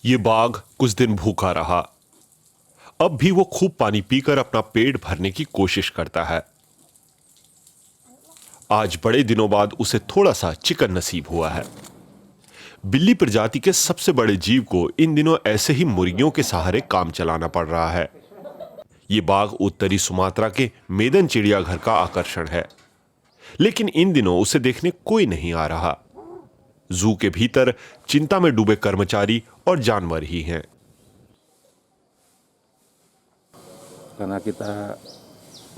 ये बाघ कुछ दिन भूखा रहा। अब भी वो खूब पानी पीकर अपना पेट भरने की कोशिश करता है। आज बड़े दिनों बाद उसे थोड़ा सा चिकन नसीब हुआ है। बिल्ली प्रजाति के सबसे बड़े जीव को इन दिनों ऐसे ही मुर्गियों के सहारे काम चलाना पड़ रहा है। ये बाघ उत्तरी सुमात्रा के मेदन चिड़ियाघर का आकर्षण है, लेकिन इन दिनों उसे देखने कोई नहीं आ रहा। जू के भीतर चिंता में डूबे कर्मचारी और जानवर ही हैं। Karena kita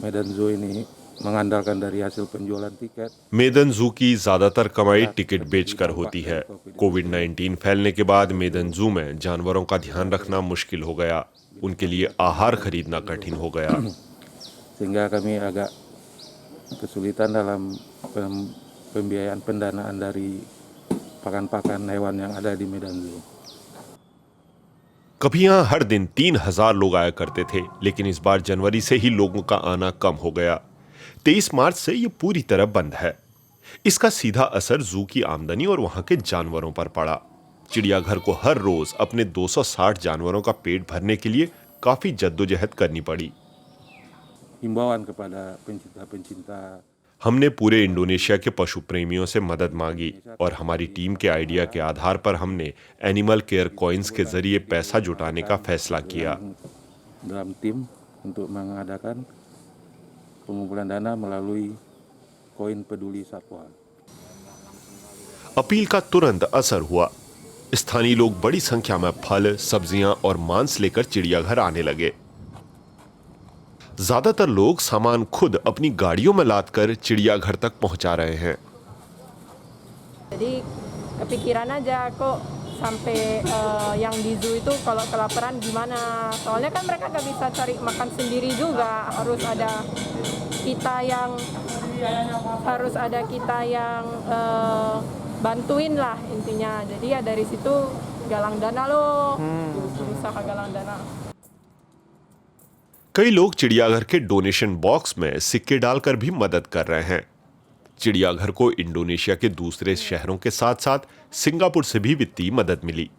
Medan Zoo ini mengandalkan dari hasil penjualan tiket. मेदन जू की ज्यादातर कमाई टिकट बेचकर होती है। कोविड-19 फैलने के बाद मेदन जू में जानवरों का ध्यान रखना मुश्किल हो गया। उनके लिए आहार खरीदना कठिन हो गया। Sehingga kami agak kesulitan dalam pembiayaan pendanaan dari pakan-pakan hewan yang ada di Medan Zoo. कभी यहां हर दिन 3000 लोग आया करते थे, लेकिन इस बार जनवरी से ही लोगों का आना कम हो गया। 23 मार्च से ये पूरी तरह बंद है। इसका सीधा असर जू की आमदनी और वहां के जानवरों पर पड़ा। चिड़ियाघर को हर रोज अपने 260 जानवरों का पेट भरने के लिए काफी जद्दोजहद करनी पड़ी। Himbauan kepada pencinta-pencinta हमने पूरे इंडोनेशिया के पशु प्रेमियों से मदद मांगी और हमारी टीम के आइडिया के आधार पर हमने एनिमल केयर कॉइन्स के जरिए पैसा जुटाने का फैसला किया। dalam tim untuk mengadakan pengumpulan dana melalui koin peduli satwa. Appeal का तुरंत असर हुआ। स्थानीय लोग बड़ी संख्या में फल, सब्जियां और मांस लेकर चिड़ियाघर आने लगे। ज्यादातर लोग सामान खुद अपनी गाड़ियों में लादकर चिड़ियाघर तक पहुंचा रहे हैं। Jadi kepikiran aja kok sampai yang di zoo itu kalau kelaparan gimana? Soalnya kan mereka nggak bisa cari makan sendiri juga, harus ada kita yang bantuin lah intinya. Jadi ya dari situ galang dana loh, usaha galang dana. कई लोग चिड़ियाघर के donation box में सिक्के डालकर भी मदद कर रहे हैं। चिड़ियाघर को इंडोनेशिया के दूसरे शहरों के साथ साथ सिंगापुर से भी वित्तीय मदद मिली।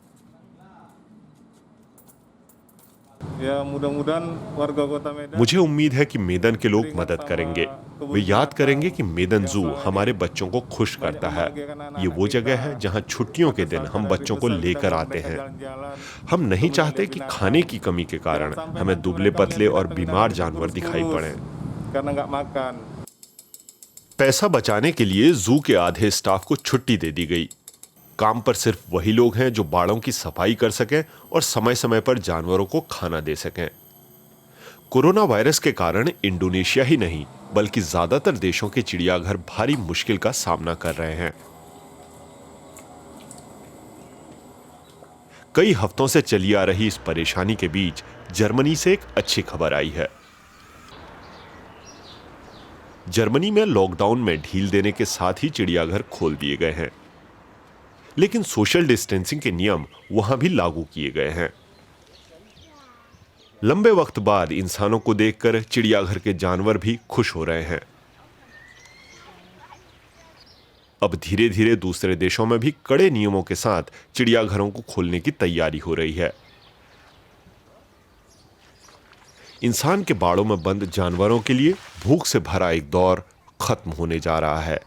Ya mudah-mudahan warga kota Medan. मुझे उम्मीद है कि मेदन के लोग मदद करेंगे। वे याद करेंगे कि मेदन जू हमारे बच्चों को खुश करता है। ये वो जगह है जहां छुट्टियों के दिन हम बच्चों को लेकर आते हैं। हम नहीं चाहते कि खाने की कमी के कारण हमें दुबले पतले और बीमार जानवर दिखाई पड़ें। Karena nggak makan. पैसा बचाने के लिए जू के आधे स्टाफ को छुट्टी दे दी गई। काम पर सिर्फ वही लोग हैं जो बाड़ों की सफाई कर सकें और समय समय पर जानवरों को खाना दे सकें। कोरोना वायरस के कारण इंडोनेशिया ही नहीं बल्कि ज्यादातर देशों के चिड़ियाघर भारी मुश्किल का सामना कर रहे हैं। कई हफ्तों से चली आ रही इस परेशानी के बीच जर्मनी से एक अच्छी खबर आई है। जर्मनी में लॉकडाउन में ढील देने के साथ ही चिड़ियाघर खोल दिए गए हैं, लेकिन सोशल डिस्टेंसिंग के नियम वहां भी लागू किए गए हैं। लंबे वक्त बाद इंसानों को देखकर चिड़ियाघर के जानवर भी खुश हो रहे हैं। अब धीरे धीरे दूसरे देशों में भी कड़े नियमों के साथ चिड़ियाघरों को खोलने की तैयारी हो रही है। इंसान के बाड़ों में बंद जानवरों के लिए भूख से भरा एक दौर खत्म होने जा रहा है।